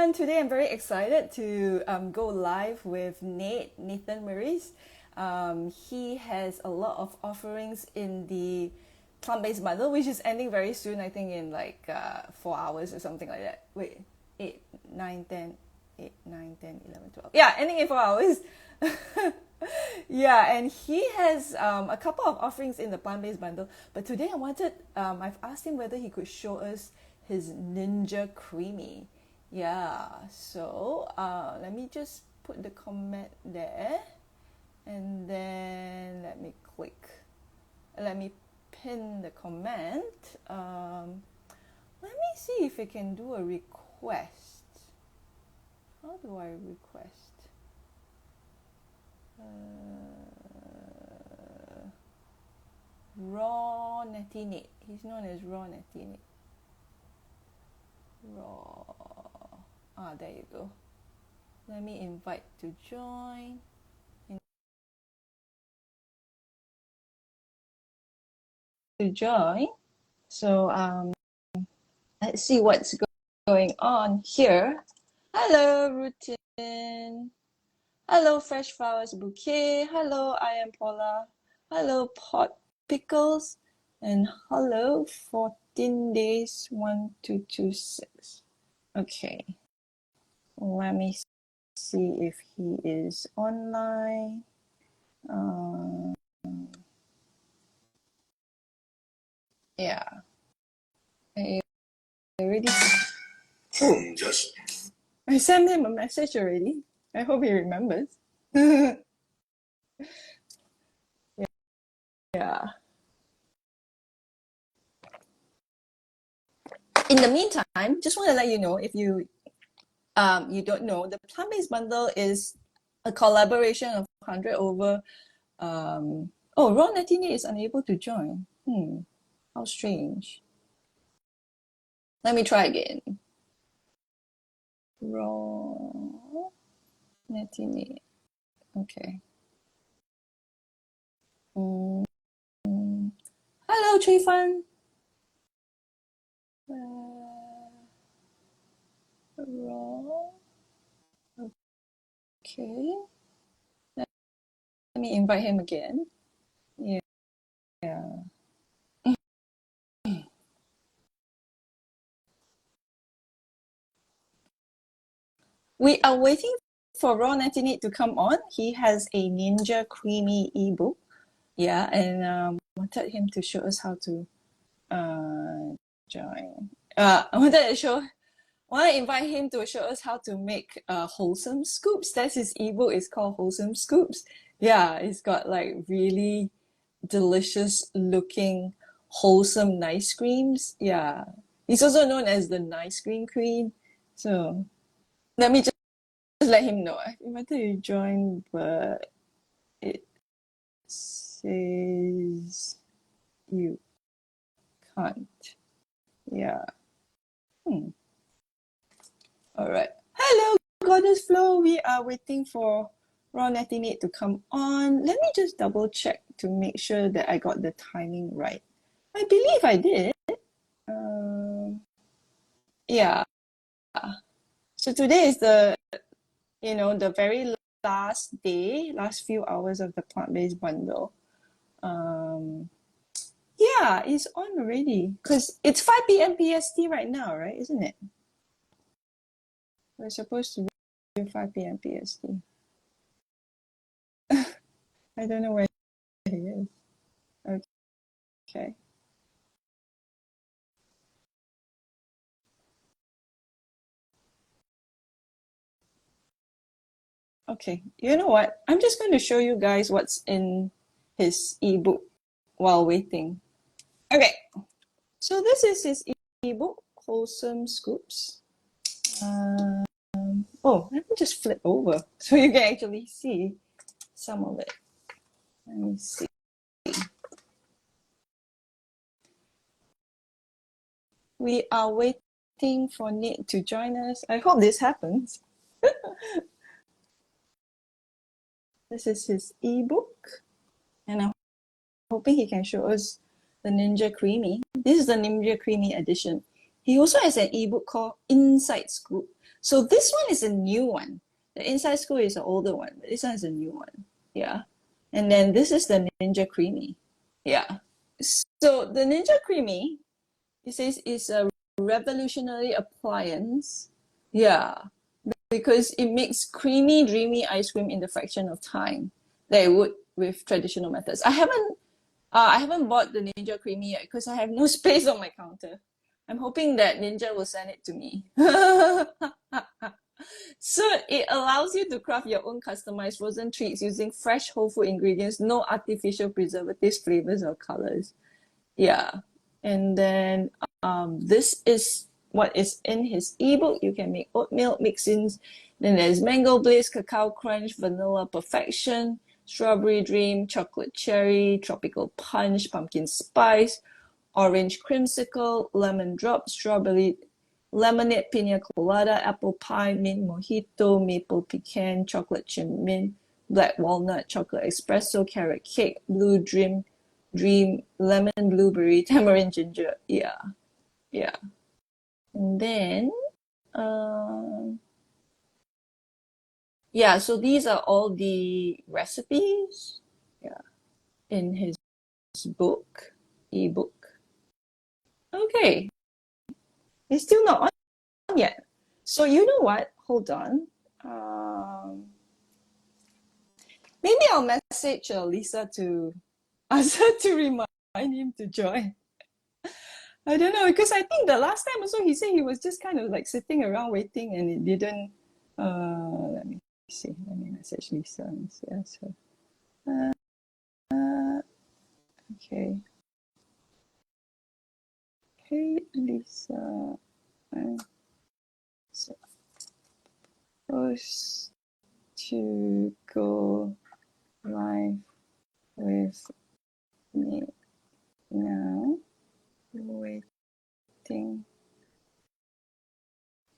everyone. Today I'm very excited to go live with Nathan Maurice. He has a lot of offerings in the plant-based bundle, which is ending very soon, I think in like 4 hours or something like that. Wait, 8, 9, 10, 8, 9, 10, 11, 12. Yeah, ending in 4 hours. Yeah, and he has a couple of offerings in the plant-based bundle. But today I've asked him whether he could show us his Ninja Creami. Yeah, so let me just put the comment there, and then let me pin the comment. Let me see if I can do a request. How do I request? Raw Natty Nate. He's known as Raw Natty Nate. Raw. There you go. Let me invite to join. So let's see what's going on here. Hello, Rutin. Hello, Fresh Flowers Bouquet. Hello, I am Paula. Hello, Pot Pickles. And hello, 14 days 1226. Okay. Let me see if he is online. Yeah. I already. I sent him a message already. I hope he remembers. Yeah. In the meantime, just want to let you know, if you don't know, the plant-based bundle is a collaboration of 100 over. Ron Natini is unable to join. How strange. Let me try again. Ron Natini. Okay. Hello, Chui Fan. Raw. Okay. Let me invite him again. Yeah. We are waiting for Raw 98 to come on. He has a Ninja Creami ebook. Yeah, and wanted him to show us how to join. I want to invite him to show us how to make Wholesome Scoops. That's his ebook. It's called Wholesome Scoops. Yeah, it's got like really delicious looking wholesome nice creams. Yeah, he's also known as the Nice Cream Queen. So let me just let him know. I invited you to join, but it says you can't. Yeah. All right. Hello, Goddess Flow. We are waiting for Ron 98 to come on. Let me just double check to make sure that I got the timing right. I believe I did. Yeah. So today is the very last few hours of the plant-based bundle. Yeah, it's on already because it's 5 p.m. PST right now, right? Isn't it? We're supposed to do 5 p.m. PST. I don't know where he is. Okay. Okay, you know what? I'm just going to show you guys what's in his ebook while waiting. Okay, so this is his ebook, Wholesome Scoops. Let me just flip over so you can actually see some of it. Let me see. We are waiting for Nate to join us. I hope this happens. This is his ebook, and I'm hoping he can show us the Ninja Creami. This is the Ninja Creami edition. He also has an ebook called Inside Scoop. So this one is a new one. The Inside Scoop is an older one, but this one is a new one. Yeah. And then this is the Ninja Creami. Yeah. So the Ninja Creami, it says, is a revolutionary appliance. Yeah. Because it makes creamy, dreamy ice cream in the fraction of time that it would with traditional methods. I haven't bought the Ninja Creami yet because I have no space on my counter. I'm hoping that Ninja will send it to me. So it allows you to craft your own customized frozen treats using fresh whole food ingredients, no artificial preservatives, flavors, or colors. Yeah. And then this is what is in his ebook. You can make oat milk mix-ins. Then there's mango bliss, cacao crunch, vanilla perfection, strawberry dream, chocolate cherry, tropical punch, pumpkin spice, orange creamsicle, lemon drop, strawberry lemonade, pina colada, apple pie, mint mojito, maple pecan, chocolate chip mint, black walnut, chocolate espresso, carrot cake, blue dream, lemon blueberry, tamarind ginger. Yeah, yeah. And then, yeah, so these are all the recipes, yeah, in his book, ebook. Okay, it's still not on yet. So you know what? Hold on. Maybe I'll message Lisa to ask her to remind him to join. I don't know, because I think the last time also he said he was just kind of like sitting around waiting and it didn't. Let me see. Let me message Lisa and ask her. Okay. Hey, Lisa. I'm supposed to go live with me now.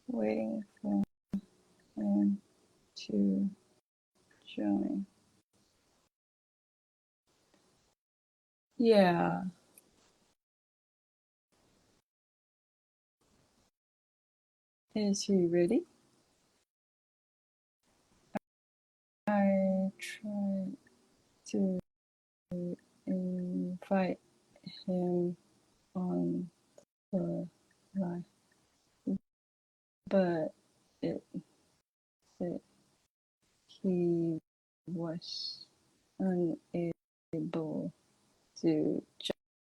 Waiting for him to join. Yeah. Is he ready? I tried to invite him on the live, but it said he was unable to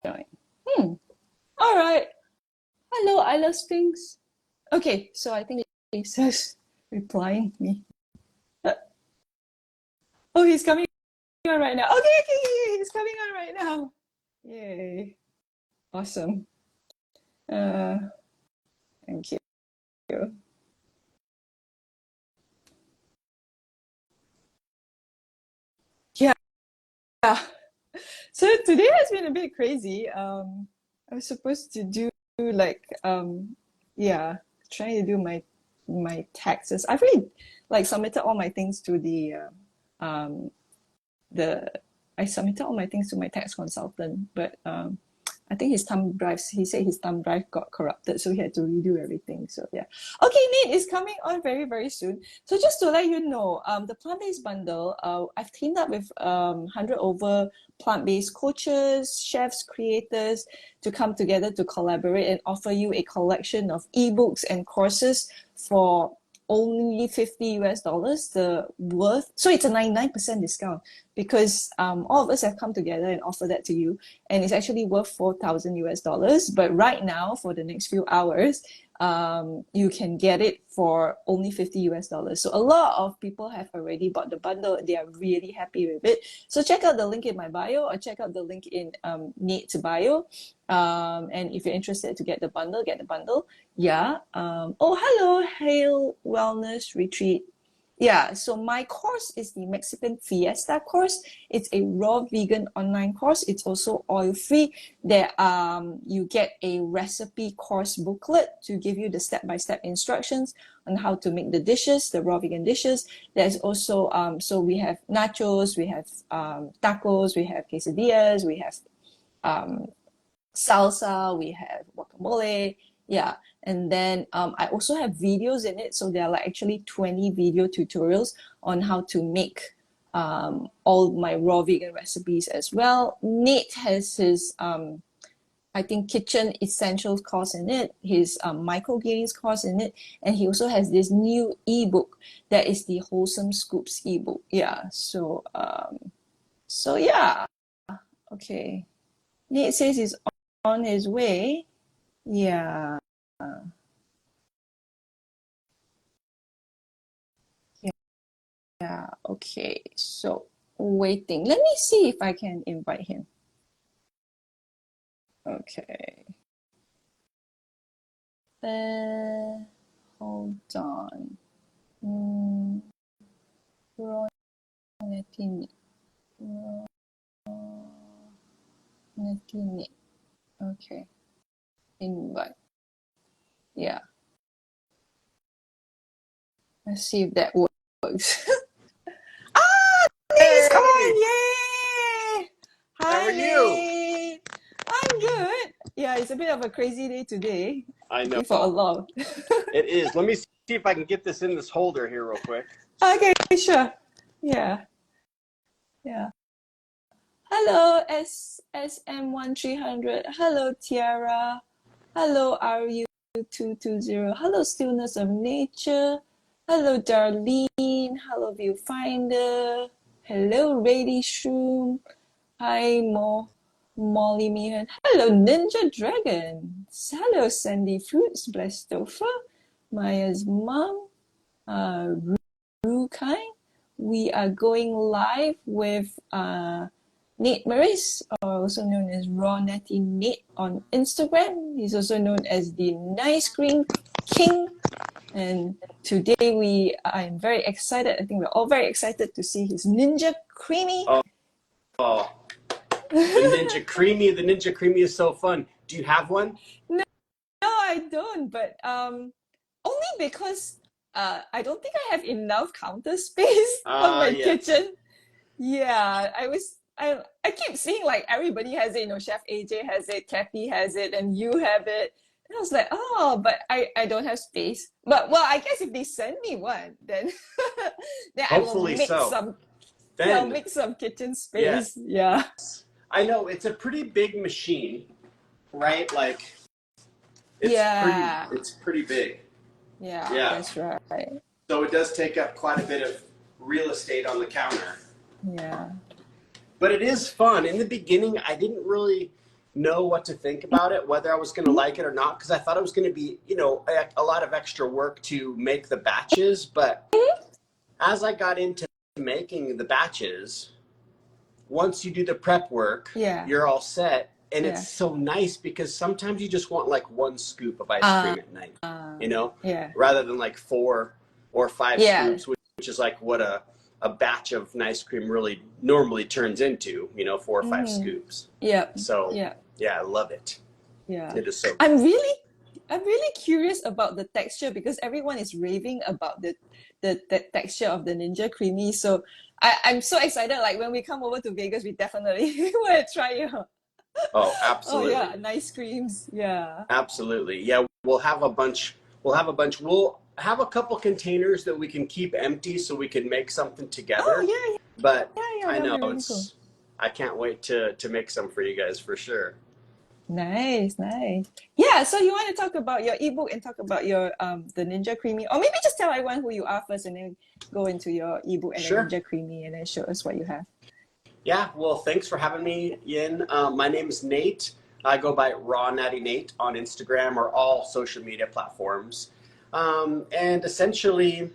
join. All right. Hello, I love Sphinx. Okay, so I think Lisa's replying me. Oh, he's coming on right now. Okay, he's coming on right now. Yay. Awesome. Thank you. Yeah. So today has been a bit crazy. I was supposed to do like yeah, trying to do my taxes. I've already like submitted all my things to um the I submitted all my things to my tax consultant, but I think his thumb drive, he said his thumb drive got corrupted, so he had to redo everything. So yeah. Okay, Nate is coming on very, very soon. So just to let you know, the plant-based bundle, I've teamed up with 100 over plant-based coaches, chefs, creators to come together to collaborate and offer you a collection of ebooks and courses for only 50 US dollars, the worth. So it's a 99% discount because all of us have come together and offer that to you, and it's actually worth 4,000 US dollars. But right now, for the next few hours, you can get it for only 50 US dollars. So a lot of people have already bought the bundle. They are really happy with it. So check out the link in my bio or check out the link in Nate's bio. And if you're interested to get the bundle, get the bundle. Yeah. Oh, hello, Hail Wellness Retreat. Yeah, so my course is the Mexican Fiesta course. It's a raw vegan online course. It's also oil-free. There, you get a recipe course booklet to give you the step-by-step instructions on how to make the dishes, the raw vegan dishes. There's also, so we have nachos, we have tacos, we have quesadillas, we have salsa, we have guacamole. Yeah. And then I also have videos in it. So there are like actually 20 video tutorials on how to make all my raw vegan recipes as well. Nate has his I think kitchen essentials course in it, his microgreens course in it, and he also has this new ebook that is the Wholesome Scoops ebook. Yeah, so yeah, okay. Nate says he's on his way. Yeah, yeah, okay. So waiting. Let me see if I can invite him. Okay. Hold on. Ron Netini. Netini. Okay. Invite. Yeah. Let's see if that works. Nate's Hey, on! Yay! how are Hi, you? Nate. I'm good. Yeah, it's a bit of a crazy day today. I I think for a know. lot. It is. Let me see if I can get this in this holder here real quick. Okay, sure. Yeah, yeah. Hello, SM1300. Hello, Tiara. Hello, RU220. Hello, Stillness of Nature. Hello, Darlene. Hello, Viewfinder. Hello, Rady Shroom. Hi, Molly Meehan. Hello, Ninja Dragon. Hello, Sandy Fruits, Blastofa. Maya's mom. Uh, Rukai. We are going live with Nate Maris, also known as Raw Natty Nate on Instagram. He's also known as the Nice Cream King. And today I'm very excited. I think we're all very excited to see his Ninja Creamy. Oh, oh, the Ninja Creamy is so fun. Do you have one? No, I don't, but only because I don't think I have enough counter space on my Yes. kitchen. Yeah, I keep seeing like everybody has it, Chef AJ has it, Kathy has it, and you have it. And I was like, oh, but I don't have space. But well, I guess if they send me one, then then I will Hopefully make so. some yeah, I'll Then, make some kitchen yes. space. Yeah. I know it's a pretty big machine, right? Like Yeah. it's pretty big. Yeah, Yeah. that's right. So it does take up quite a bit of real estate on the counter. Yeah. But it is fun. In the beginning, I didn't really know what to think about it, whether I was going to like it or not, because I thought it was going to be, a lot of extra work to make the batches. But as I got into making the batches, once you do the prep work, Yeah. you're all set. And it's Yeah. so nice because sometimes you just want like one scoop of ice Uh, cream at night, yeah. rather than like 4 or 5 Yeah. scoops, which is like what a batch of ice cream really normally turns into, 4 or 5 Mm. scoops. Yeah. So Yeah. yeah, I love it. Yeah. It is so I'm really I'm really curious about the texture because everyone is raving about the texture of the Ninja Creamy. So I'm so excited. Like when we come over to Vegas, we definitely want to try it. Oh, Oh yeah, absolutely. nice creams. Yeah. Absolutely. Yeah, we'll have a bunch. We'll have a couple containers that we can keep empty so we can make something Oh together. yeah, But yeah, yeah. I That'll know be really cool. I can't wait to make some for you guys for sure. Nice, nice. Yeah, so you want to talk about your ebook and talk about your the Ninja Creamy, or maybe just tell everyone who you are first and then go into your ebook and the Sure. Ninja Creamy and then show us what you have. Yeah, well, thanks for having me in. My name is Nate. I go by Raw Natty Nate on Instagram or all social media platforms. And essentially,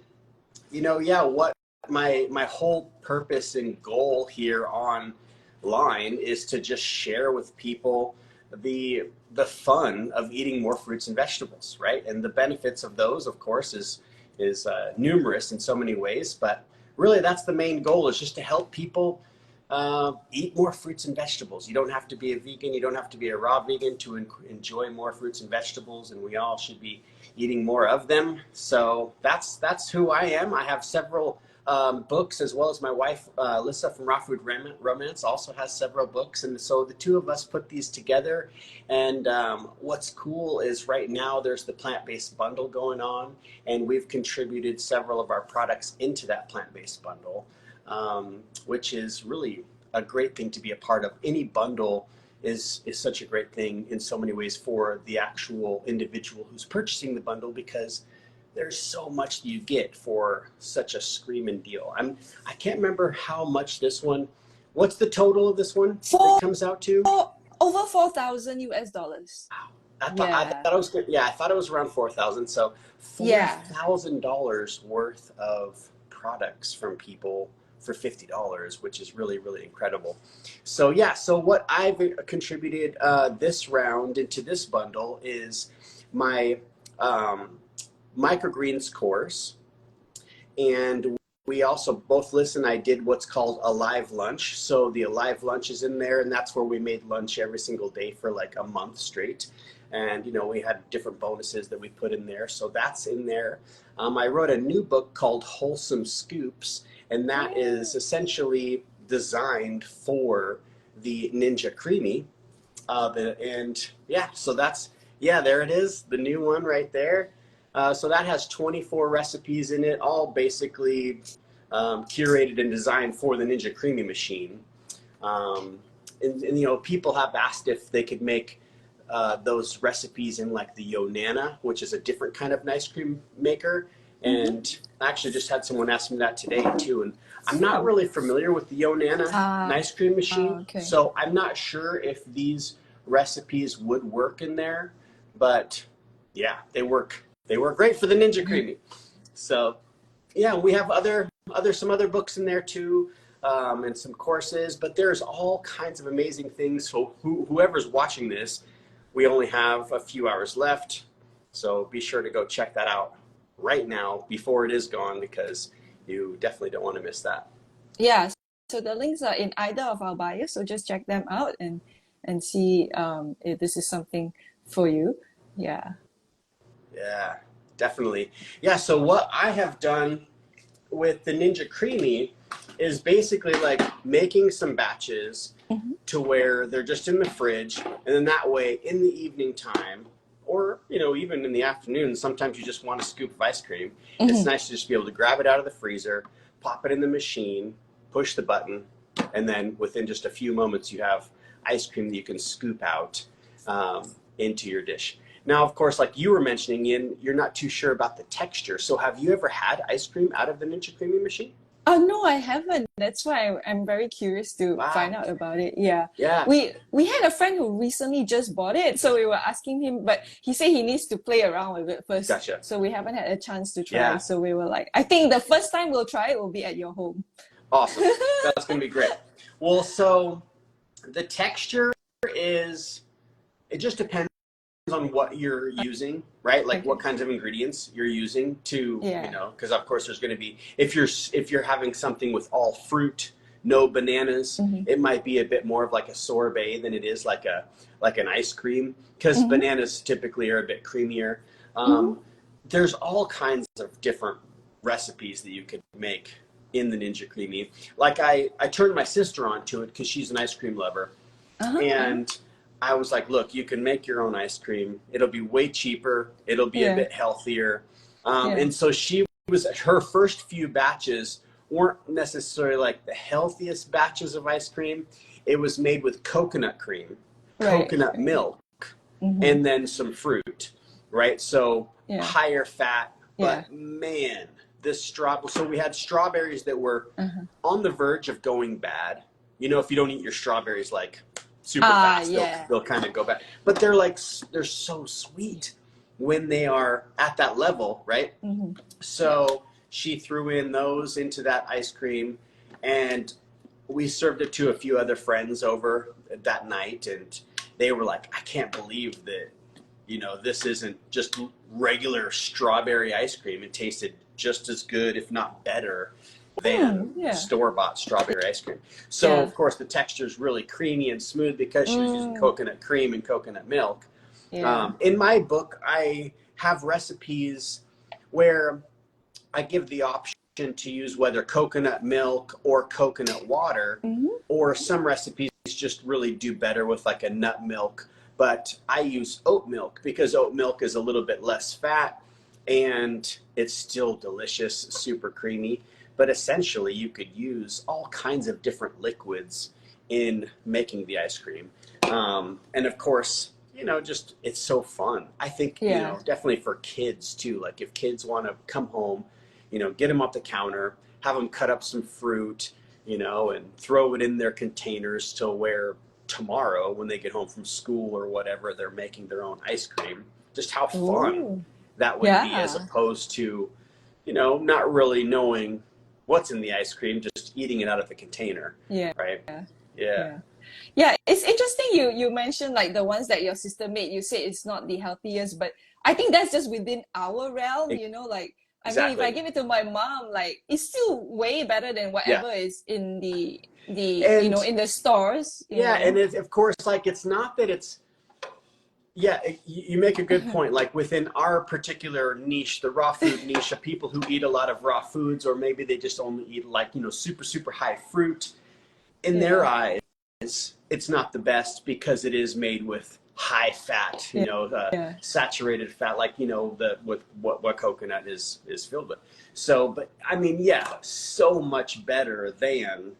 yeah, what my whole purpose and goal here online is to just share with people the fun of eating more fruits and vegetables, right? And the benefits of those, of course, is numerous in so many ways. But really, that's the main goal: is just to help people eat more fruits and vegetables. You don't have to be a vegan. You don't have to be a raw vegan to enjoy more fruits and vegetables, and we all should be eating more of them. So that's who I am. I have several books, as well as my wife, Lissa from Raw Food Romance, also has several books. And so the two of us put these together. And what's cool is right now there's the plant-based bundle going on, and we've contributed several of our products into that plant-based bundle, which is really a great thing to be a part of. Any bundle is such a great thing in so many ways for the actual individual who's purchasing the bundle, because there's so much that you get for such a screaming deal. I can't remember how much this one. What's the total of this one that For comes out to? over 4,000 US dollars. I thought Yeah. it was good. Yeah, I thought it was around 4,000. So Yeah. $4,000 worth of products from people for $50, which is really, really incredible. So yeah, so what I've contributed this round into this bundle is my microgreens course, and we also, both Liz and I, did what's called a live lunch. So the live lunch is in there, and that's where we made lunch every single day for like a month straight. And you know, we had different bonuses that we put in there, so that's in there. I wrote a new book called Wholesome Scoops, and that is essentially designed for the Ninja Creami. And yeah, so that's, yeah, there it is, the new one right there. So that has 24 recipes in it, all basically curated and designed for the Ninja Creami machine. And you know, people have asked if they could make those recipes in like the Yonana, which is a different kind of ice cream maker. And I actually just had someone ask me that today too. And I'm not really familiar with the Yonana ice cream machine, Okay. so I'm not sure if these recipes would work in there. But yeah, they work. They work great for the Ninja Creami. So yeah, we have some other books in there too, and some courses. But there's all kinds of amazing things. So whoever's watching this, we only have a few hours left. So be sure to go check that out right now before it is gone, because you definitely don't want to miss that. Yeah. So the links are in either of our bios. So just check them out and see if this is something for you. Yeah. Yeah, definitely. Yeah, so what I have done with the Ninja Creami is basically like making some batches to where they're just in the fridge, and then that way in the evening time, or you know, even in the afternoon, sometimes you just want a scoop of ice cream. It's nice to just be able to grab it out of the freezer, pop it in the machine, push the button, and then within just a few moments you have ice cream that you can scoop out into your dish. Now, of course, like you were mentioning, Ian, you're not too sure about the texture. So have you ever had ice cream out of the Ninja Creami machine? Oh no, I haven't. That's why I'm very curious to find out about it. Yeah. Yeah. We had a friend who recently just bought it, so we were asking him, but he said he needs to play around with it first. Gotcha. So we haven't had a chance to try. Yeah. So we were like, I think the first time we'll try it will be at your home. Awesome. That's going to be great. Well, so the texture is, it just depends on what you're using, right? Like what kinds of ingredients you're using to, you know, because of course there's going to be, if you're having something with all fruit, no bananas, it might be a bit more of like a sorbet than it is like an ice cream, because bananas typically are a bit creamier. There's all kinds of different recipes that you could make in the Ninja Creami. Like I turned my sister onto it because she's an ice cream lover, and I was like, look, you can make your own ice cream. It'll be way cheaper. It'll be a bit healthier. And so her first few batches weren't necessarily like the healthiest batches of ice cream. It was made with coconut cream, coconut milk, and then some fruit, right? So higher fat, but man, so we had strawberries that were on the verge of going bad. You know, if you don't eat your strawberries like super fast, they'll kind of go bad. But they're so sweet when they are at that level, right? So she threw in those into that ice cream, and we served it to a few other friends over that night, and they were like, I can't believe that, you know, this isn't just regular strawberry ice cream. It tasted just as good, if not better, than store-bought strawberry ice cream. So of course the texture is really creamy and smooth because she was using coconut cream and coconut milk. In my book, I have recipes where I give the option to use whether coconut milk or coconut water, or some recipes just really do better with like a nut milk. But I use oat milk because oat milk is a little bit less fat and it's still delicious, super creamy. But essentially, you could use all kinds of different liquids in making the ice cream. And of course, just it's so fun. I think, definitely for kids too. Like if kids want to come home, get them off the counter, have them cut up some fruit, and throw it in their containers to where tomorrow when they get home from school or whatever, they're making their own ice cream. Just how fun that would be, as opposed to, not really knowing what's in the ice cream, just eating it out of the container. Yeah. Right? Yeah. Yeah, it's interesting you mentioned like the ones that your sister made. You said it's not the healthiest, but I think that's just within our realm, like I mean, if I give it to my mom, like it's still way better than whatever is in the in the stores. And of course, like it's not that it's you make a good point. Like within our particular niche, the raw food niche, of people who eat a lot of raw foods, or maybe they just only eat like super, super high fruit, in their eyes, it's not the best because it is made with high fat, saturated fat, like with what coconut is filled with. So, but I mean, so much better than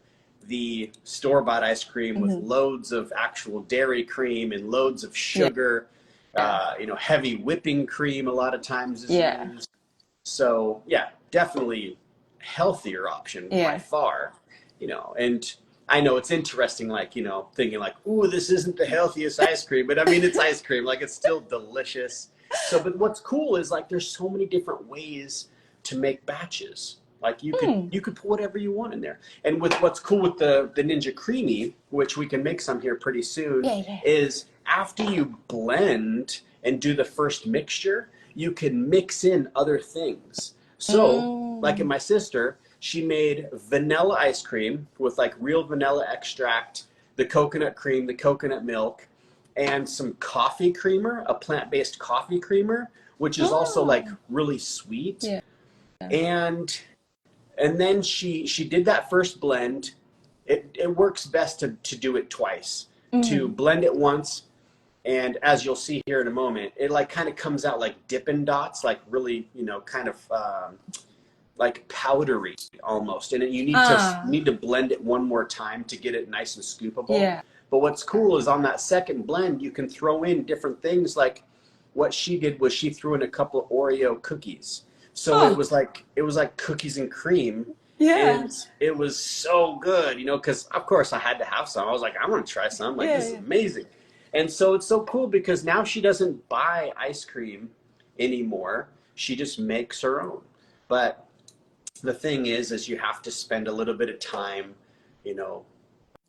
the store-bought ice cream with loads of actual dairy cream and loads of sugar. Heavy whipping cream a lot of times is used. So definitely healthier option by far. And I know it's interesting, like, thinking like, ooh, this isn't the healthiest ice cream, but I mean, it's ice cream, like it's still delicious. So, but what's cool is like, there's so many different ways to make batches. Like you could put whatever you want in there. And with what's cool with the Ninja Creami, which we can make some here pretty soon, is after you blend and do the first mixture, you can mix in other things. So like in my sister, she made vanilla ice cream with like real vanilla extract, the coconut cream, the coconut milk, and some coffee creamer, a plant-based coffee creamer, which is also like really sweet. And then she did that first blend. It works best to do it twice, to blend it once. And as you'll see here in a moment, it like kind of comes out like Dippin' Dots, like really, kind of like powdery almost. And you need to blend it one more time to get it nice and scoopable. But what's cool is on that second blend, you can throw in different things. Like what she did was she threw in a couple of Oreo cookies. So it was like cookies and cream. And it was so good, because of course I had to have some. I was like, I want to try some. Like, this is amazing. And so it's so cool because now she doesn't buy ice cream anymore. She just makes her own. But the thing is you have to spend a little bit of time,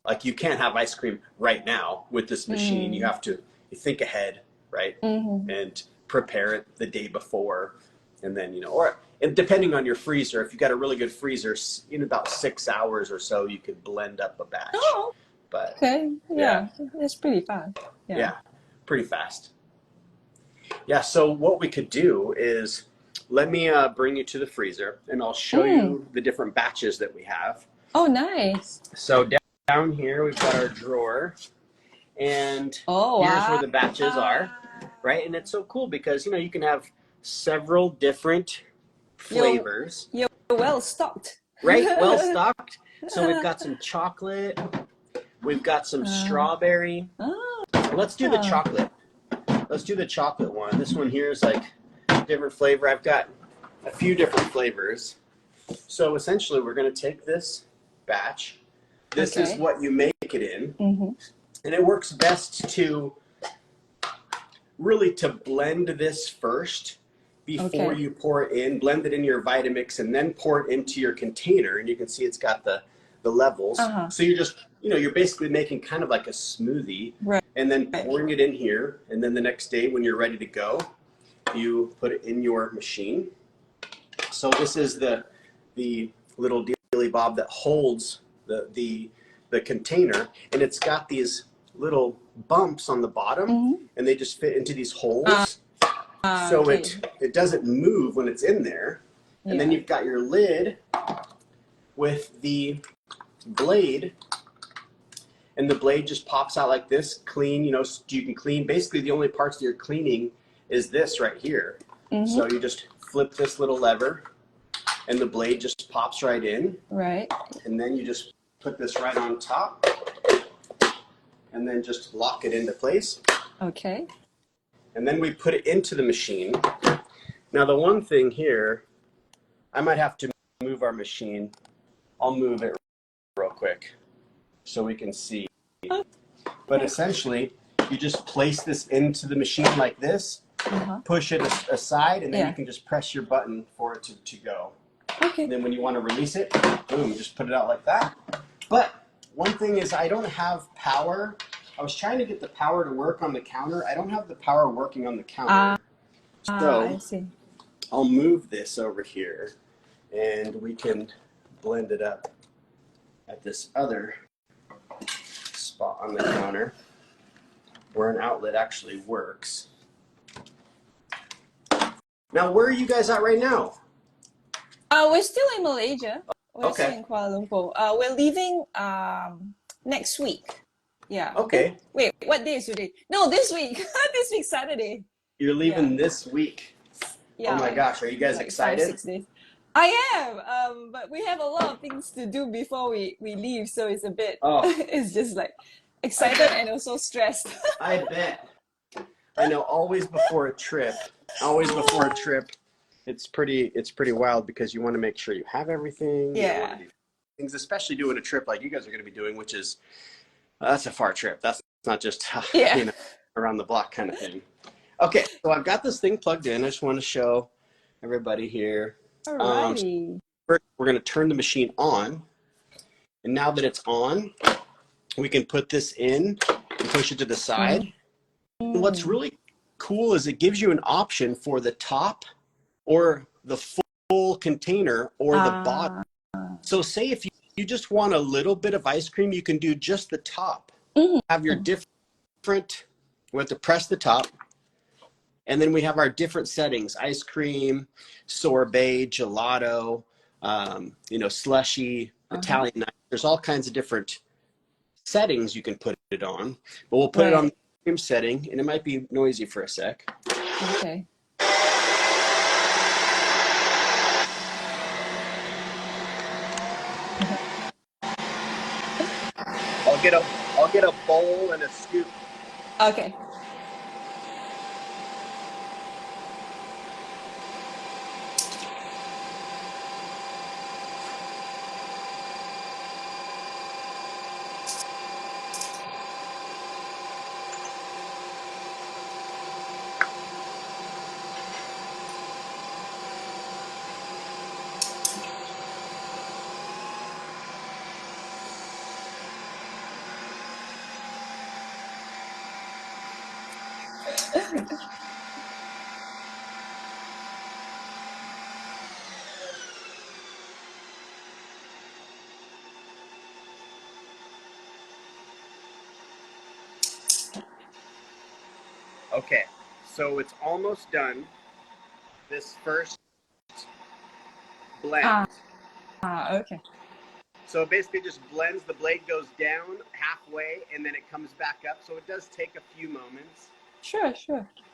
like you can't have ice cream right now with this machine. You have to think ahead, right? And prepare it the day before. And then, and depending on your freezer, if you've got a really good freezer, in about 6 hours or so, you could blend up a batch. But it's pretty fast. Pretty fast. So what we could do is, let me bring you to the freezer, and I'll show you the different batches that we have. Oh, nice. So down here, we've got our drawer, and here's where the batches are, right? And it's so cool because, you can have several different flavors. You're well stocked. Right? Well stocked. So we've got some chocolate. We've got some strawberry. Let's do the chocolate. Let's do the chocolate one. This one here is like different flavor. I've got a few different flavors. So essentially we're going to take this batch. This is what you make it in. And it works best to really to blend this first before you pour it in. Blend it in your Vitamix and then pour it into your container. And you can see it's got the levels. So you're just, you're basically making kind of like a smoothie and then pouring it in here. And then the next day when you're ready to go, you put it in your machine. So this is the little dealy bob that holds the container, and it's got these little bumps on the bottom, and they just fit into these holes. So it doesn't move when it's in there. And then you've got your lid with the blade, and the blade just pops out like this, clean, you know, so you can clean. Basically, the only parts that you're cleaning is this right here. So you just flip this little lever, and the blade just pops right in. Right. And then you just put this right on top, and then just lock it into place. Okay. And then we put it into the machine. Now, the one thing here, I might have to move our machine. I'll move it real quick so we can see. But essentially, you just place this into the machine like this, push it aside, and then you can just press your button for it to go. Okay. And then when you want to release it, boom, just put it out like that. But one thing is I don't have power. I was trying to get the power to work on the counter. I don't have the power working on the counter. So I see. I'll move this over here, and we can blend it up at this other spot on the counter where an outlet actually works. Now, where are you guys at right now? We're still in Malaysia. We're still Okay. in Kuala Lumpur. We're leaving next week. Yeah. Okay. Wait, what day is today? No, this week. This week, Saturday. You're leaving this week. Yeah. Oh my gosh, are you guys like excited? 5-6 days. I am. But we have a lot of things to do before we leave, so it's a bit. It's just like excited and also stressed. I bet. I know. Always before a trip. It's pretty wild because you want to make sure you have everything. You don't want to do things, especially doing a trip like you guys are going to be doing, which is that's a far trip. That's not just you know, around the block kind of thing. Okay, so I've got this thing plugged in. I just want to show everybody here. Alrighty. First, we're going to turn the machine on, and now that it's on, we can put this in and push it to the side. And what's really cool is it gives you an option for the top or the full container or the bottom. So say if you just want a little bit of ice cream, you can do just the top. Have your different, we have to press the top, and then we have our different settings: ice cream, sorbet, gelato, you know, slushy, Italian. There's all kinds of different settings you can put it on, but we'll put it on the cream setting, and it might be noisy for a sec. Okay. I'll get a bowl and a scoop. Okay. Okay, so it's almost done. This first blend. Okay. So it basically just blends. The blade goes down halfway, and then it comes back up. So it does take a few moments. Sure.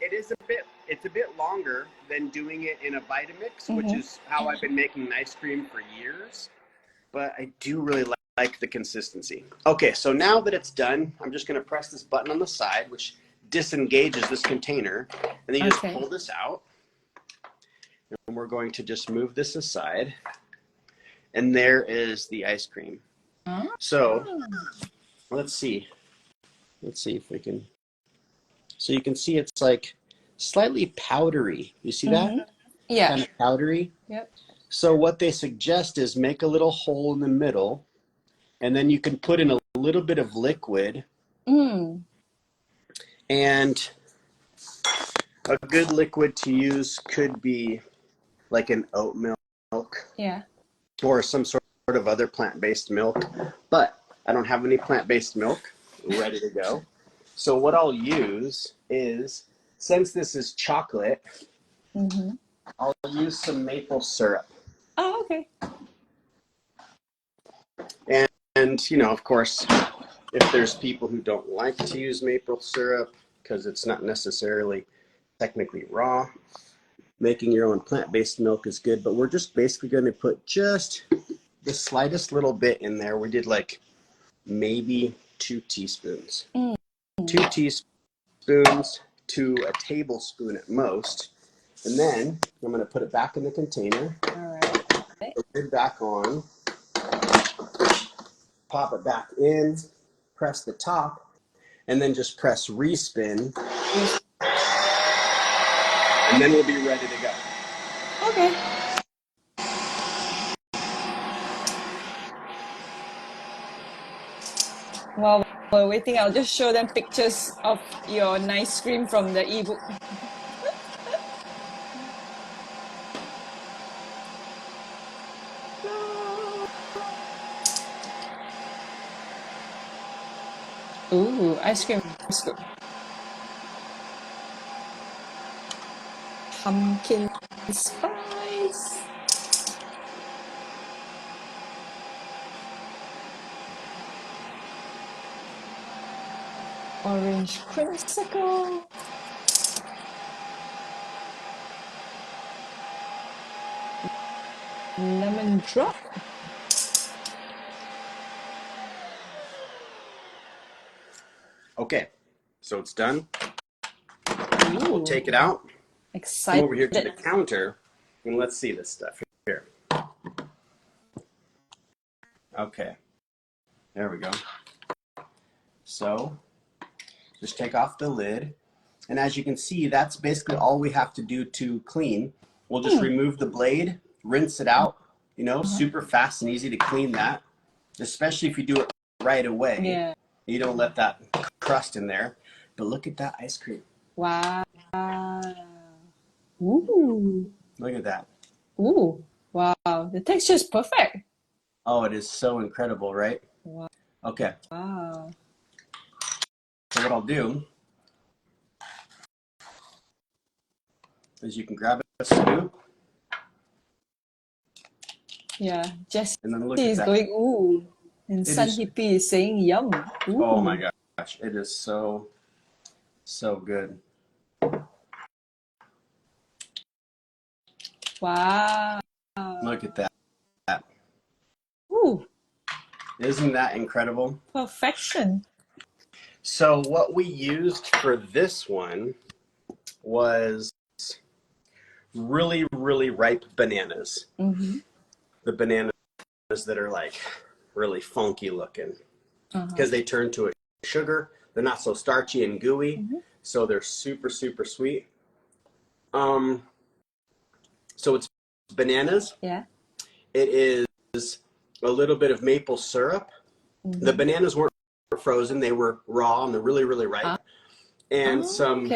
It's a bit longer than doing it in a Vitamix, which is how I've been making ice cream for years. But I do really like the consistency. Okay, so now that it's done, I'm just going to press this button on the side, which disengages this container, and then you just pull this out. And we're going to just move this aside. And there is the ice cream. So let's see if we can. So you can see it's like slightly powdery. You see that? Yeah. Kind of powdery. Yep. So what they suggest is make a little hole in the middle, and then you can put in a little bit of liquid. And a good liquid to use could be like an oat milk. Yeah. Or some sort of other plant-based milk, but I don't have any plant-based milk ready to go. So what I'll use is, since this is chocolate, I'll use some maple syrup. Oh, okay. And you know, of course, if there's people who don't like to use maple syrup because it's not necessarily technically raw, making your own plant-based milk is good, but we're just basically going to put just the slightest little bit in there. We did like maybe 2 teaspoons. 2 teaspoons to a tablespoon at most. And then I'm going to put it back in the container. All right. Put the lid back on. Pop it back in. Press the top. And then just press respin. And then we'll be ready to go. Okay. While we're waiting, I'll just show them pictures of your nice cream from the ebook. Ooh, ice cream scoop. Pumpkin spice. Orange creamsicle. Lemon drop. Okay, so it's done. Ooh, We'll take it out. excited. Come over here to the counter and let's see this stuff here. Okay, there we go. So just take off the lid. And as you can see, that's basically all we have to do to clean. We'll just remove the blade, rinse it out, you know, super fast and easy to clean that, especially if you do it right away. Yeah. You don't let that crust in there. But look at that ice cream. Wow. Ooh. Look at that. Ooh. Wow. The texture is perfect. Oh, it is so incredible, right? Wow. Okay. Wow. So what I'll do is you can grab a scoop. Yeah. Jessie And then look at is that. going ooh. And Sun is- Hippie is saying yum. Ooh. Oh my gosh. It is so, so good. Wow. Look at that. Ooh. Isn't that incredible? Perfection. So what we used for this one was really, really ripe bananas. Mm-hmm. The bananas that are like really funky looking because they turn to a sugar. They're not so starchy and gooey, so they're super, super sweet. So it's bananas. Yeah. It is a little bit of maple syrup. The bananas weren't frozen; they were raw and they're really, really ripe. And some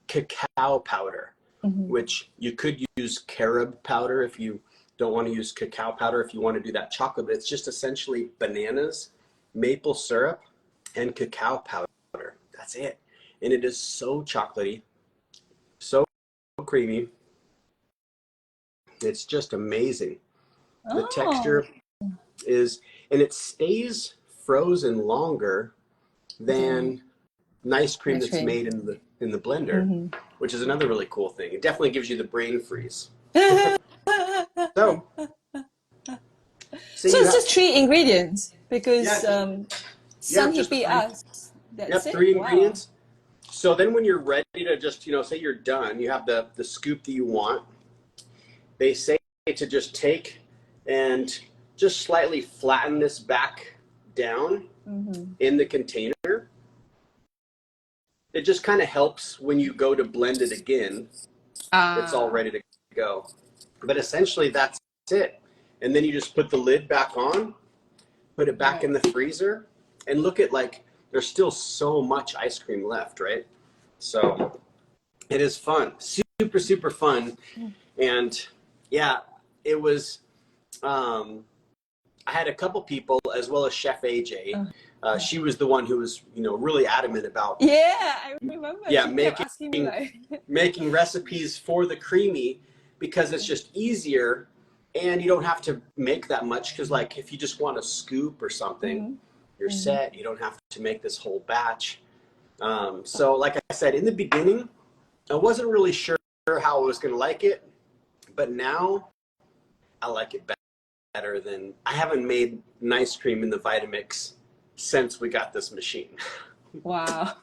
cacao powder, which you could use carob powder if you don't want to use cacao powder. If you want to do that chocolate, but it's just essentially bananas, maple syrup, and cacao powder. That's it, and it is so chocolatey, so creamy. It's just amazing. The texture is, and it stays frozen longer than nice cream that's made in the blender, which is another really cool thing. It definitely gives you the brain freeze. So it's just 3 ingredients because Sun just Hippie asked. That's it. 3 Wow. ingredients. So then when you're ready to just, say you're done, you have the scoop that you want. They say to just take and just slightly flatten this back down in the container. It just kind of helps when you go to blend it again. It's all ready to go. But essentially that's it. And then you just put the lid back on, put it back in the freezer, and look at there's still so much ice cream left, right? So it is fun, super, super fun. And yeah, it was, I had a couple people as well as Chef AJ. She was the one who was, really adamant about. Yeah, I remember. Yeah, she kept asking me making recipes for the creamy because it's just easier and you don't have to make that much because, like, if you just want a scoop or something, Mm-hmm. you're Mm-hmm. set. You don't have to make this whole batch. So, like I said, in the beginning, I wasn't really sure how I was going to like it, but now I like it better than I haven't made an ice cream in the Vitamix since we got this machine. Wow.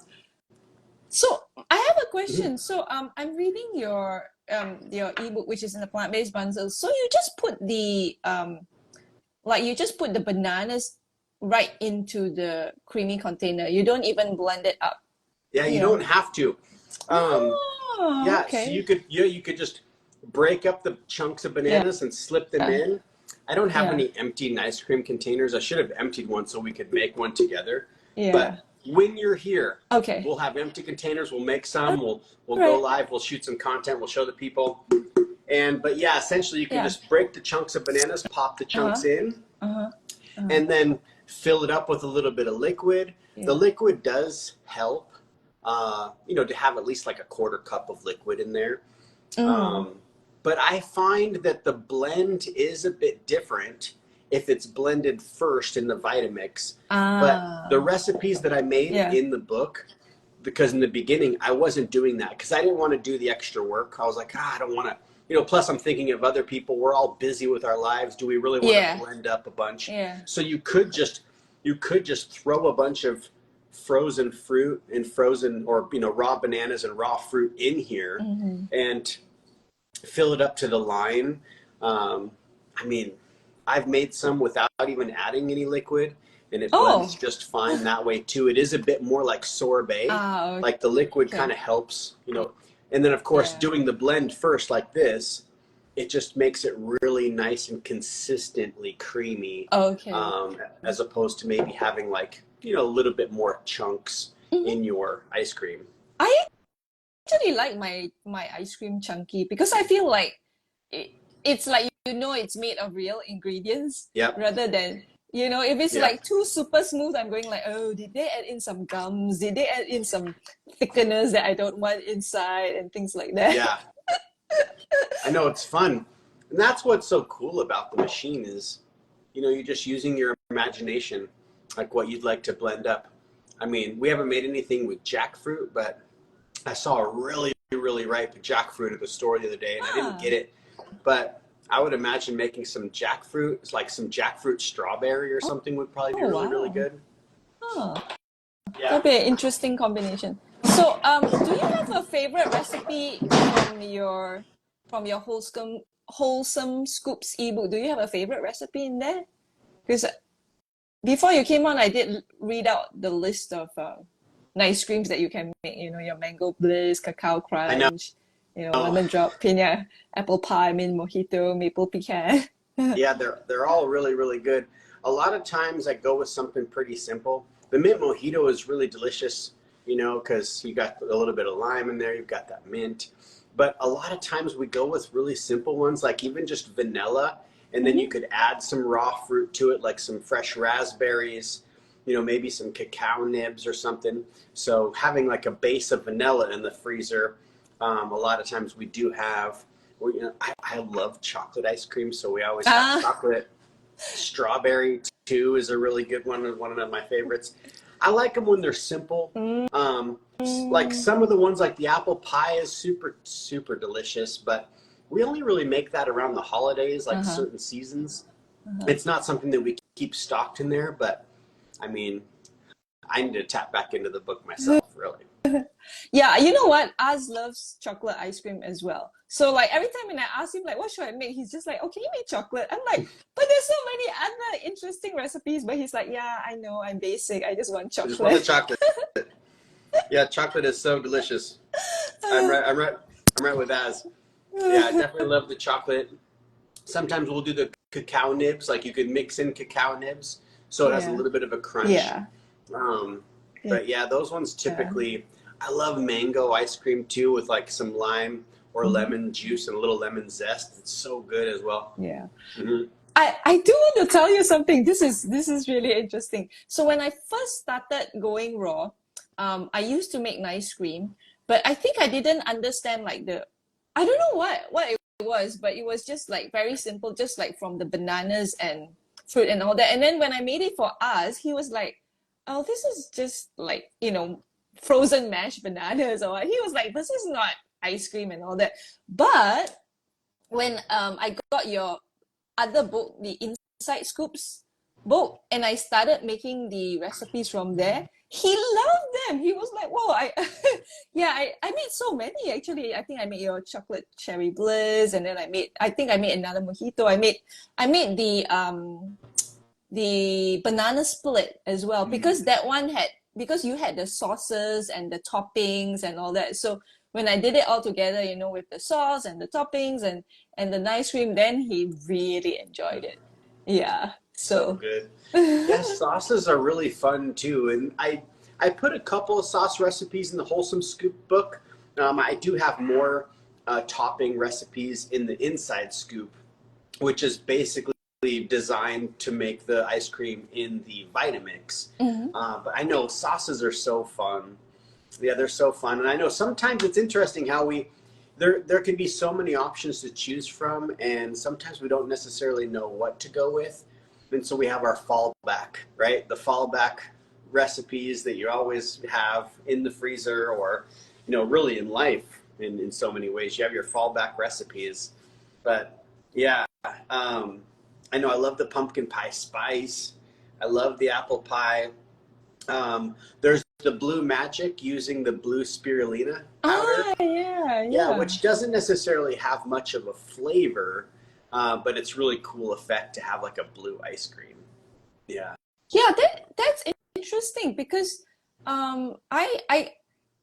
So I have a Mhm. question. So I'm reading your ebook, which is in the plant-based bundle. So you just put the like you just put the bananas right into the creamy container. You don't even blend it up, Yeah, you you know. don't have to. Um, Oh, yeah, so okay. you could just break up the chunks of Yeah, bananas and slip them in. I don't have yeah, any empty ice cream containers. I should have emptied one so we could make one together. yeah. But when you're here, Okay. we'll have empty containers. We'll make some. We'll go Right. live. We'll shoot some content. We'll show the people. And but yeah, essentially you can Yeah. just break the chunks of bananas, pop the chunks Uh-huh. in, Uh-huh. Uh-huh. and then fill it up with a little bit of liquid. The Yeah. liquid does help, to have at least like a quarter cup of liquid in there. Mm. Um, but I find that the blend is a bit different if it's blended first in the Vitamix. But the Ah. recipes that I made Yeah. in the book, because in the beginning I wasn't doing that because I didn't want to do the extra work. I was like, I don't want to, plus I'm thinking of other people. We're all busy with our lives. Do we really want to Yeah. blend up a bunch? Yeah. So you could just throw a bunch of frozen fruit and frozen or raw bananas and raw fruit in here Mm-hmm. and fill it up to the line. I mean, I've made some without even adding any liquid, and it blends Oh. just fine that way too. It is a bit more like sorbet, Ah, like the liquid kind okay. of helps. And then of course Yeah. doing the blend first like this, it just makes it really nice and consistently creamy, Okay. as opposed to maybe having like a little bit more chunks Mhm. in your ice cream. I actually like my ice cream chunky because I feel like it, it's like it's made of real ingredients Yep. rather than if it's Yeah. like too super smooth, I'm going like, oh, did they add in some gums? Did they add in some thickeners that I don't want inside and things like that? Yeah. I know it's fun. And that's what's so cool about the machine is, you're just using your imagination, like what you'd like to blend up. I mean, we haven't made anything with jackfruit, but I saw a really, really ripe jackfruit at the store the other day, and I didn't get Ah, it. But I would imagine making some jackfruit, it's like some jackfruit strawberry or something would probably be oh really, really wow. good. Oh, Yeah. that'd be an interesting combination. So, do you have a favorite recipe from your wholesome scoops ebook? Do you have a favorite recipe in there? Because before you came on, I did read out the list of nice creams that you can make. Your mango bliss, cacao I know. crunch, lemon drop, pina, apple pie, mint mojito, maple pecan. Yeah, they're all really, really good. A lot of times I go with something pretty simple. The mint mojito is really delicious, because you got a little bit of lime in there, you've got that mint. But a lot of times we go with really simple ones, like even just vanilla, and then you Mhm. could add some raw fruit to it, like some fresh raspberries, maybe some cacao nibs or something. So having like a base of vanilla in the freezer, a lot of times we do have. Well, I love chocolate ice cream, so we always have Ah, chocolate. Strawberry too is a really good one of my favorites. I like them when they're simple. mm, Um, like mm, some of the ones, like the apple pie, is super super delicious, but we only really make that around the holidays, like uh-huh, certain seasons. uh-huh. It's not something that we keep stocked in there, but I mean, I need to tap back into the book myself, really. Yeah, you know what? Az loves chocolate ice cream as well. So like every time when I ask him like what should I make, he's just like, oh, can you make chocolate? I'm like, but there's so many other interesting recipes. But he's like, yeah, I know, I'm basic. I just want I just want the chocolate. chocolate. Yeah, chocolate is so delicious. I'm right. I'm right. I'm right with Az. Yeah, I definitely love the chocolate. Sometimes we'll do the cacao nibs, like you could mix in cacao nibs, so it has a Yeah, little bit of a crunch. yeah, Um, yeah, but yeah, those ones yeah. typically, I love mango ice cream too with like some lime or Mhm. lemon juice and a little lemon zest. It's so good as well. Yeah. Hmm. I do want to tell you something. This is really interesting. So when I first started going raw, I used to make nice cream, but I think I didn't understand like I don't know what it was, but it was just like very simple, just like from the bananas and fruit and all that. And then when I made it for us, he was like, "Oh, this is just like, frozen mashed bananas," or what. He was like, "This is not ice cream and all that." But when I got your other book, the Inside Scoops book, and I started making the recipes from there, he loved them. He was like, "Whoa, yeah, I made so many actually. I think I made your chocolate cherry bliss, and then I think I made another mojito. I made the banana split as well, because because you had the sauces and the toppings and all that. So when I did it all together, with the sauce and the toppings and the ice cream, then he really enjoyed it. Yeah. So So good. Yes, sauces are really fun too. And I put a couple of sauce recipes in the Wholesome Scoop book. I do have more topping recipes in the Inside Scoop, which is basically designed to make the ice cream in the Vitamix. But I know sauces are so fun. Yeah, they're so fun. And I know sometimes it's interesting how there can be so many options to choose from, and sometimes we don't necessarily know what to go with. And so we have our fallback, right? The fallback recipes that you always have in the freezer, or, really in life in so many ways. You have your fallback recipes. But yeah, I know I love the pumpkin pie spice. I love the apple pie. There's the blue magic using the blue spirulina powder. yeah, Yeah, yeah. which doesn't necessarily have much of a flavor, but it's really cool effect to have like a blue ice cream. Yeah. Yeah, that's interesting because I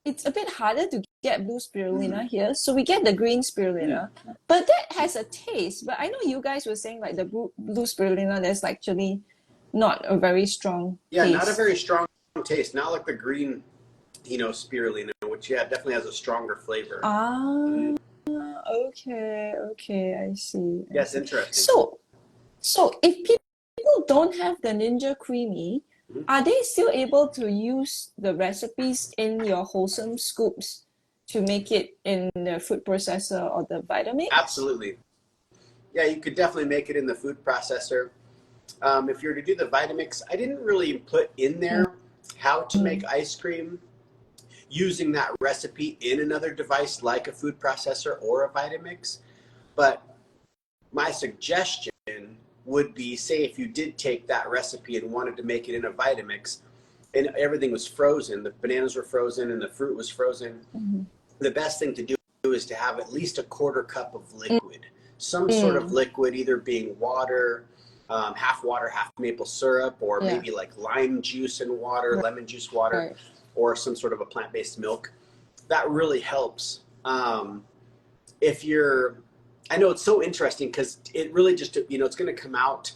it's a bit harder to get blue spirulina here. So we get the green spirulina, but that has a taste. But I know you guys were saying like the blue spirulina, there's actually not a very strong Yeah, not a taste. very strong taste, not like the green, spirulina, which definitely has a stronger flavor. Ah, okay, I see, I Yes, see. interesting. So if people don't have the Ninja Creamy, Mhm. are they still able to use the recipes in your Wholesome Scoops to make it in the food processor or the Vitamix? Absolutely. Yeah, you could definitely make it in the food processor. If you were to do the Vitamix, I didn't really put in there how to make ice cream using that recipe in another device like a food processor or a Vitamix. But my suggestion would be, say if you did take that recipe and wanted to make it in a Vitamix and everything was frozen, the bananas were frozen and the fruit was frozen, Mm-hmm. the best thing to do is to have at least a quarter cup of liquid, some sort of Mm, liquid, either being water, half maple syrup, or yeah, maybe like lime juice and water, right, lemon juice water, right. or some sort of a plant-based milk. That really helps. If you're, I know it's so interesting because it really just, it's going to come out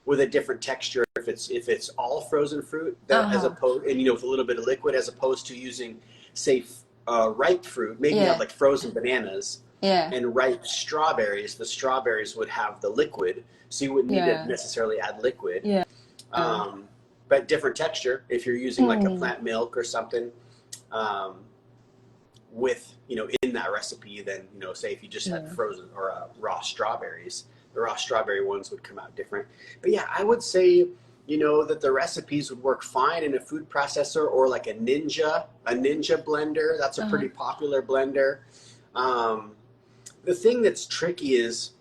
with a different texture if it's all frozen fruit, that as Uh-huh. opposed, and with a little bit of liquid, as opposed to using, say, ripe fruit. Maybe you have Yeah, like frozen bananas yeah, and ripe strawberries. The strawberries would have the liquid, so you wouldn't need to yeah, necessarily add liquid. yeah. Um, but different texture if you're using like a Mm, plant milk or something. Um, with in that recipe, then say if you just had yeah. frozen or raw strawberries, the raw strawberry ones would come out different. But yeah, I would say that the recipes would work fine in a food processor or like a ninja blender. That's a Uh-huh. pretty popular blender. um, the thing that's tricky is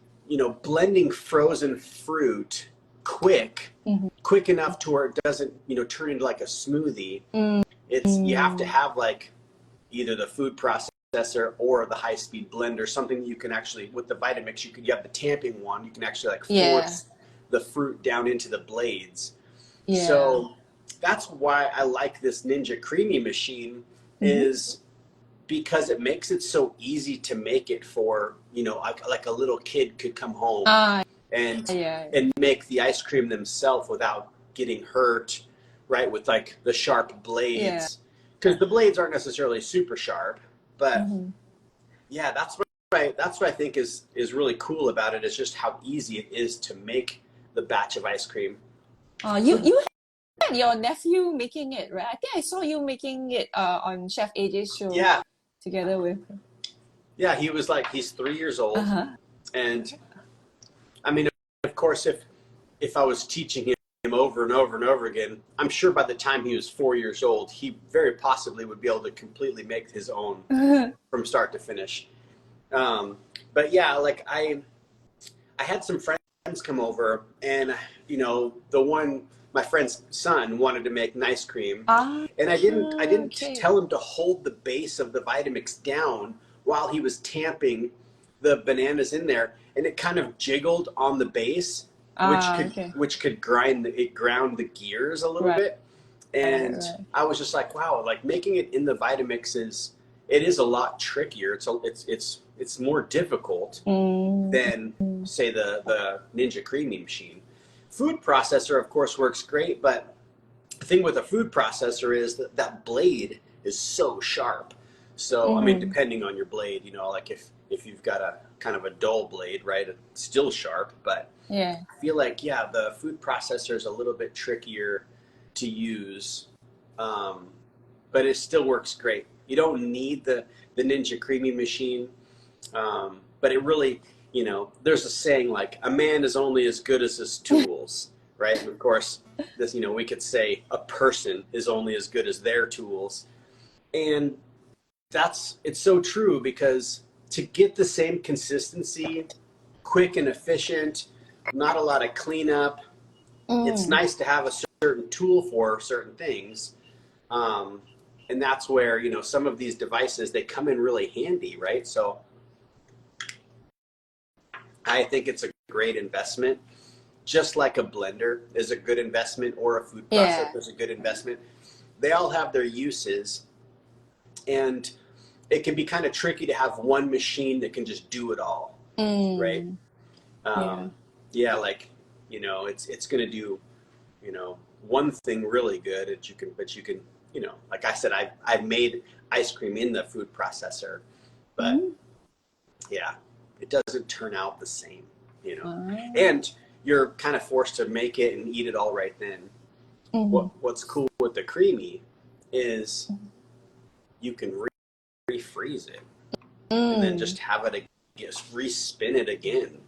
blending frozen fruit quick Mm-hmm. quick enough to where it doesn't turn into like a smoothie. You have to Mm, have like either the food processor or the high-speed blender, something that you can actually, with the Vitamix, you have the tamping one, you can actually like yeah, force the fruit down into the blades. yeah. So that's why I like this Ninja Creamy machine, Mm-hmm. is because it makes it so easy to make it for, like a little kid could come home Ah, and yeah, make the ice cream themselves without getting hurt, right? With like the sharp yeah. blades, because the blades aren't necessarily super sharp. But Mm-hmm. yeah, that's what I think is really cool about it, is just how easy it is to make the batch of ice cream. So You had your nephew making it, right? I think I saw you making it on Chef AJ's show yeah, together with. yeah, he's 3 years old. Uh-huh. And I mean, of course, if I was teaching him over and over and over again, I'm sure by the time he was 4 years old, he very possibly would be able to completely make his own from start to finish. But yeah, like I had some friends come over, and my friend's son wanted to make an ice cream, and I didn't Okay. tell him to hold the base of the Vitamix down while he was tamping the bananas in there, and it kind of jiggled on the base, Okay. which could ground the gears a little Right. bit. And Right. I was just like, wow, like making it in the Vitamix is a lot trickier. It's more difficult than say the Ninja Creami machine. Food processor, of course, works great, but the thing with a food processor is that blade is so sharp. So I mean, Mm. depending on your blade, like if you've got a kind of a dull blade, right, it's still sharp, but Yeah. I feel like, yeah, the food processor is a little bit trickier to use, but it still works great. You don't need the Ninja Creami machine, but it really, there's a saying like, a man is only as good as his tools, right? And of course, we could say a person is only as good as their tools. And it's so true, because to get the same consistency, quick and efficient, not a lot of cleanup, it's Mm. nice to have a certain tool for certain things. And that's where, some of these devices, they come in really handy, right? So I think it's a great investment, just like a blender is a good investment, or a food Yeah. processor is a good investment. They all have their uses, and it can be kind of tricky to have one machine that can just do it all, right? Mm. Yeah. Yeah, like, it's going to do, one thing really good, but you can, like I said, I've made ice cream in the food processor, but Mm. yeah, it doesn't turn out the same, Ah. and you're kind of forced to make it and eat it all right then. Mhm. What's cool with the creamy is you can refreeze it and then just Mm. have it just respin it again.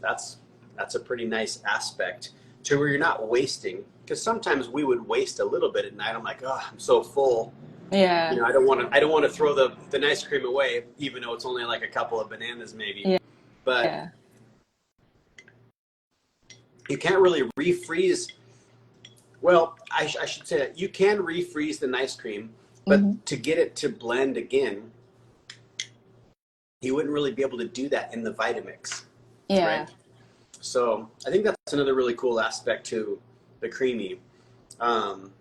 That's a pretty nice aspect to where you're not wasting. Because sometimes we would waste a little bit at night. I'm like, oh, I'm so full. Yeah. I don't want to throw the ice cream away, even though it's only like a couple of bananas maybe. Yeah. But Yeah. you can't really refreeze. Well, I should say that you can refreeze the ice cream, Mhm. but to get it to blend again, you wouldn't really be able to do that in the Vitamix, Yeah. right? So I think that's another really cool aspect to the creamy. Um,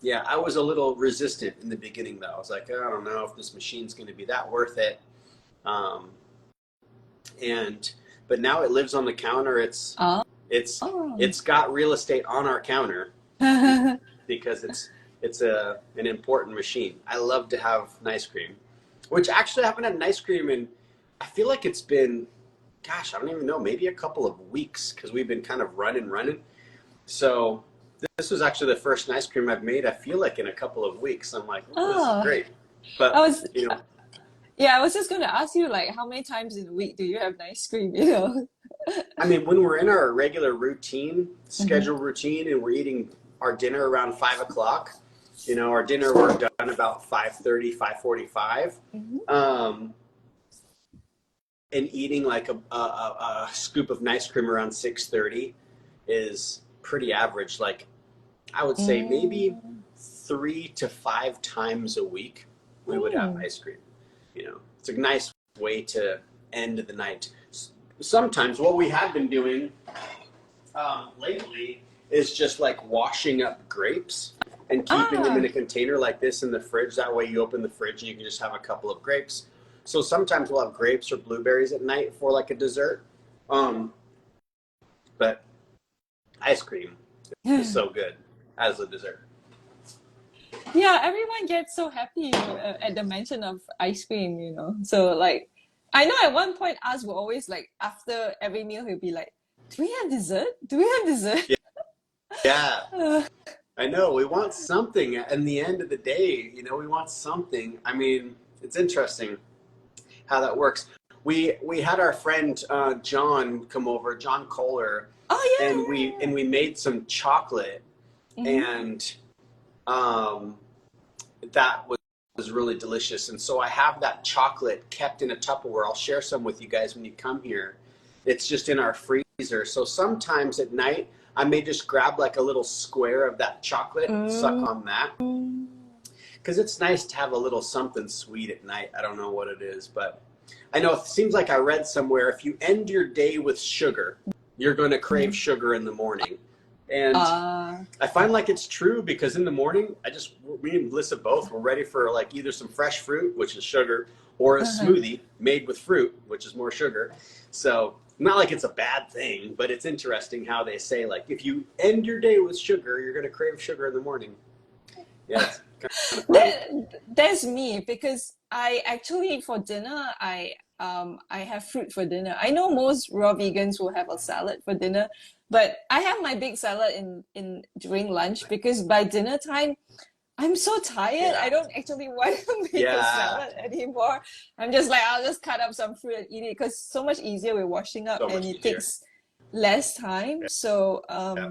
yeah, I was a little resistant in the beginning though. I was like, I don't know if this machine's going to be that worth it. Um, but now it lives on the counter. Oh. It's got real estate on our counter because it's an important machine. I love to have an ice cream, which actually I haven't had an ice cream in, I feel like it's been, gosh, I don't even know, maybe a couple of weeks, because we've been kind of running. So this was actually the first ice cream I've made, I feel like, in a couple of weeks. I'm like, oh, this is Oh. great. I But, was Yeah, I was just going to ask you, like, how many times in a week do you have ice cream, you know? I mean, when we're in our regular Mhm. scheduled routine, and we're eating our dinner around 5 o'clock, our dinner we're done about 5:30, 5:45. Mhm. Um, and eating like a scoop of ice cream around 6:30 is pretty average. Like, I would say maybe Mm. 3 to 5 times a week we would have Mm. ice cream. It's a nice way to end the night. Sometimes what we have been doing lately is just like washing up grapes and keeping them in Ah. a container like this in the fridge. That way you open the fridge and you can just have a couple of grapes. So sometimes we'll have grapes or blueberries at night for like a dessert. But ice cream is so good as a dessert. Yeah, everyone gets so happy at the mention of ice cream, you know. So, like, I know at one point us were always like, after every meal, he'll be like, "Do we have dessert? Do we have dessert?" Yeah, Uh, I know. We want something in the end of the day. We want something. I mean, it's interesting how that works. We had our friend John come over, John Kohler, Oh and we made some chocolate, yeah. and that was really delicious. And so I have that chocolate kept in a Tupperware. I'll share some with you guys when you come here. It's just in our freezer. So sometimes at night I may just grab like a little square of that chocolate, suck Mm. on that, because it's nice to have a little something sweet at night. I don't know what it is, but I know it seems like I read somewhere if you end your day with sugar, you're going to crave Mm. sugar in the morning. And Uh, I find like it's true because in the morning, me and Melissa both were ready for like either some fresh fruit, which is sugar, or a uh-huh. smoothie made with fruit, which is more sugar. So not like it's a bad thing, but it's interesting how they say like if you end your day with sugar, you're going to crave sugar in the morning. Yeah, it's kind of funny. That's me because I actually for dinner I have fruit for dinner. I know most raw vegans will have a salad for dinner, but I have my big salad in during lunch because by dinner time I'm so tired. I Yeah, don't actually want to make a yeah, salad anymore. I'm just like I'll just cut up some fruit and eat it because it's so much easier with washing up so and much it easier. takes less time. So Yeah,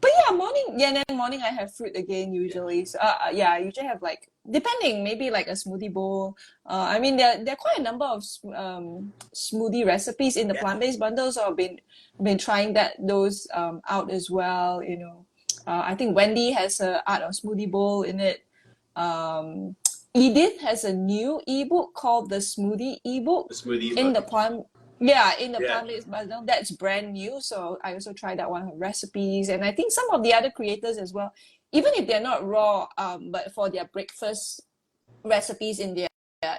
but yeah, morning, yeah, and then morning I have fruit again yeah, usually. So yeah, I usually have like depending, maybe like a smoothie bowl. I mean there are quite a number of smoothie recipes in the yeah. plant-based bundle, so I've been trying those out as well. I think Wendy has a art of smoothie bowl in it. Um, Edith has a new ebook called the Smoothie ebook The smoothie in book. the plant yeah, in the Yeah, plant-based bundle. That's brand new. So I also tried that one, her recipes. And I think some of the other creators as well, even if they're not raw, but for their breakfast recipes in their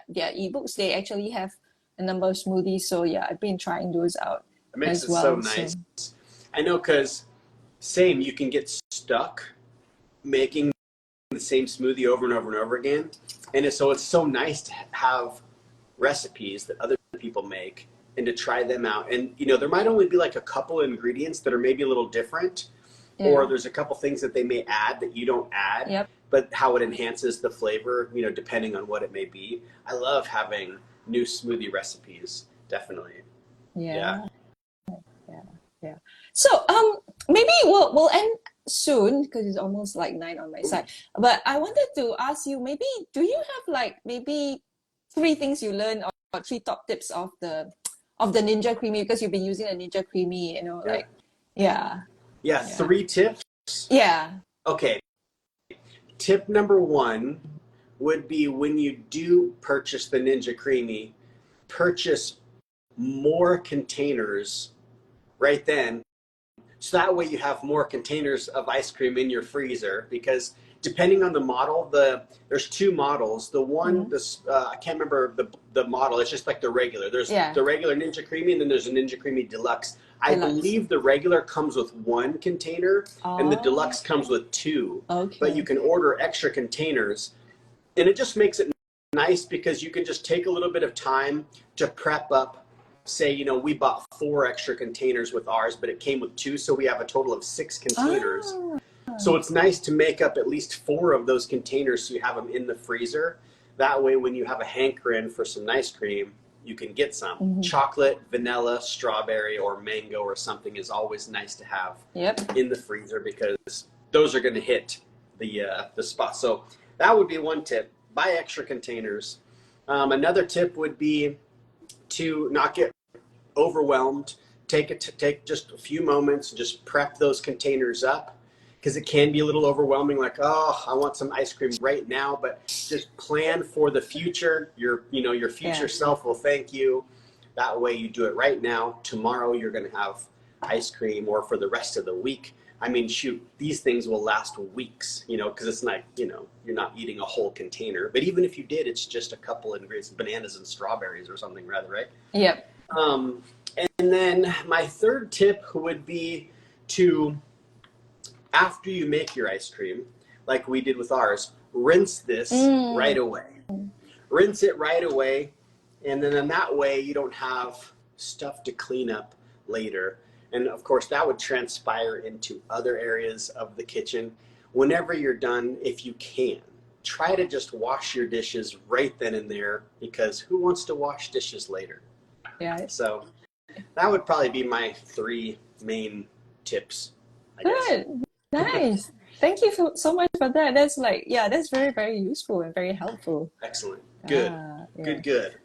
ebooks, they actually have a number of smoothies. So yeah, I've been trying those out it makes as it so well. nice. So I know because same, you can get stuck making the same smoothie over and over and over again. And so it's so nice to have recipes that other people make and to try them out. And there might only be like a couple ingredients that are maybe a little different, or yeah. there's a couple things that they may add that you don't add, Yep. but how it enhances the flavor, depending on what it may be. I love having new smoothie recipes, definitely. Yeah. Yeah. Yeah. Yeah. So maybe we'll end soon because it's almost like 9 on my side. But I wanted to ask you, maybe do you have like maybe three things you learned or three top tips of the Ninja Creamy because you've been using the Ninja Creamy, Yeah. like yeah, Yeah. yeah. 3 tips. Yeah. Okay. Tip number one would be when you do purchase the Ninja Creamy, purchase more containers right then. So that way you have more containers of ice cream in your freezer because depending on the model, there's two models. The one, Mm-hmm. I can't remember the model. It's just like the regular. There's Yeah. the regular Ninja Creamy and then there's a Ninja Creamy Deluxe. I Deluxe. believe the regular comes with one container and the Oh, Deluxe comes with two, but you okay. can order extra containers and it just makes it nice because you can just take a little bit of time to prep up. Say, we bought 4 extra containers with ours, but it came with 2, so we have a total of 6 containers. Ah. So it's nice to make up at least 4 of those containers so you have them in the freezer. That way, when you have a hankering for some ice cream, you can get some. Mm-hmm. Chocolate, vanilla, strawberry, or mango or something is always nice to have Yep. in the freezer because those are going to hit the spot. So that would be one tip. Buy extra containers. Another tip would be to not get overwhelmed. Take just a few moments and just prep those containers up because it can be a little overwhelming. Like, oh, I want some ice cream right now, but just plan for the future. Your future Yeah. self will thank you. That way, you do it right now. Tomorrow, you're going to have ice cream, or for the rest of the week. I mean, shoot, these things will last weeks, because it's not, you're not eating a whole container. But even if you did, it's just a couple ingredients, bananas and strawberries or something rather, right? Yep. Um, and then my third tip would be to, after you make your ice cream, like we did with ours, rinse this right Mm. away. Rinse it right away. And then in that way, you don't have stuff to clean up later. And of course, that would transpire into other areas of the kitchen. Whenever you're done, if you can, try to just wash your dishes right then and there because who wants to wash dishes later? Yeah. So that would probably be my three main tips, I guess. Good. Nice. Thank you so much for that. That's like, yeah, that's very, very useful and very helpful. Excellent. Good. Yeah. Good.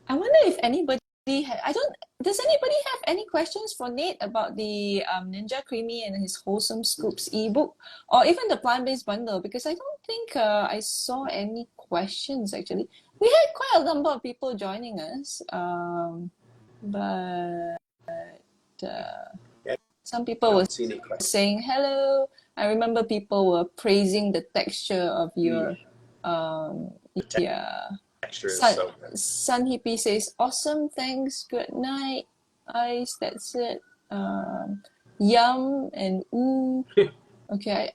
I wonder if anybody does anybody have any questions for Nate about the Ninja Creamy and his Wholesome Scoops ebook or even the plant-based bundle? Because I don't think I saw any questions actually. We had quite a number of people joining us, but Yeah, some I people were don't see any questions. saying hello. I remember people were praising the texture of Mm, your yeah. texture is Sun so good. Sun Hippie says, awesome, thanks, good night. Ice, that's it. Yum and ooh. Okay.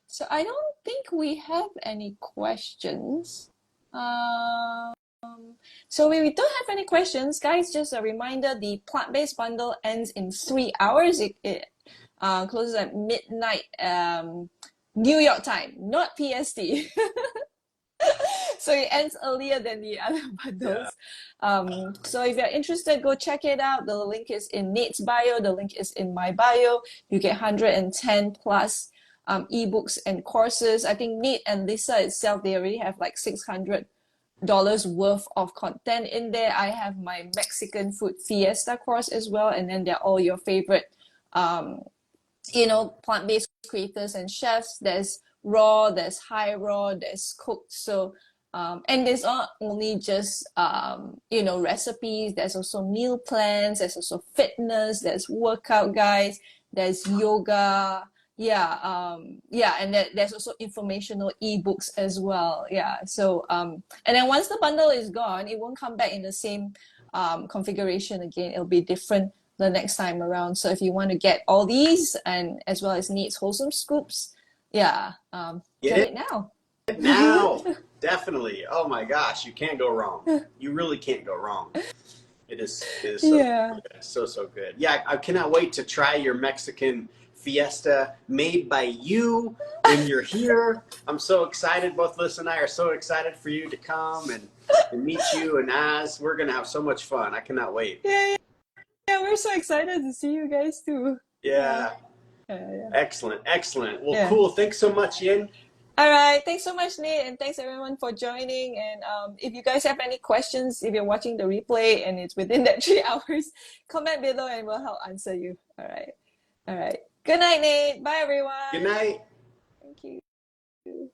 So I don't think we have any questions. Um, so we don't have any questions, guys. Just a reminder: the plant-based bundle ends in 3 hours. It closes at midnight, New York time, not PST. So it ends earlier than the other Yeah. bundles. So if you're interested, go check it out. The link is in Nate's bio. The link is in my bio. You get 110 plus ebooks and courses. I think Nate and Lisa itself, they already have like $600 worth of content in there. I have my Mexican food fiesta course as well, and then they're all your favorite um, plant-based creators and chefs. There's raw, there's high raw, there's cooked. So and there's not only just recipes, there's also meal plans, there's also fitness, there's workout guides, there's yoga. And there's also informational ebooks as well. Yeah. So and then once the bundle is gone, it won't come back in the same configuration again. It'll be different the next time around. So if you want to get all these and as well as Nate's Wholesome Scoops, get it now. Now, definitely. Oh my gosh, you can't go wrong. You really can't go wrong. It is so Yeah. good. So good. Yeah, I cannot wait to try your Mexican fiesta made by you when you're here. I'm so excited. Both Liz and I are so excited for you to come and meet you and Az. We're gonna have so much fun. I cannot wait. Yeah, we're so excited to see you guys too. Yeah. Yeah. Excellent. Well, Yeah. cool. Thanks so much, Yin. All right. Thanks so much, Nate, and thanks everyone for joining. And if you guys have any questions, if you're watching the replay and it's within that 3 hours, comment below and we'll help answer you. All right. All right. Good night, Nate. Bye, everyone. Good night. Thank you.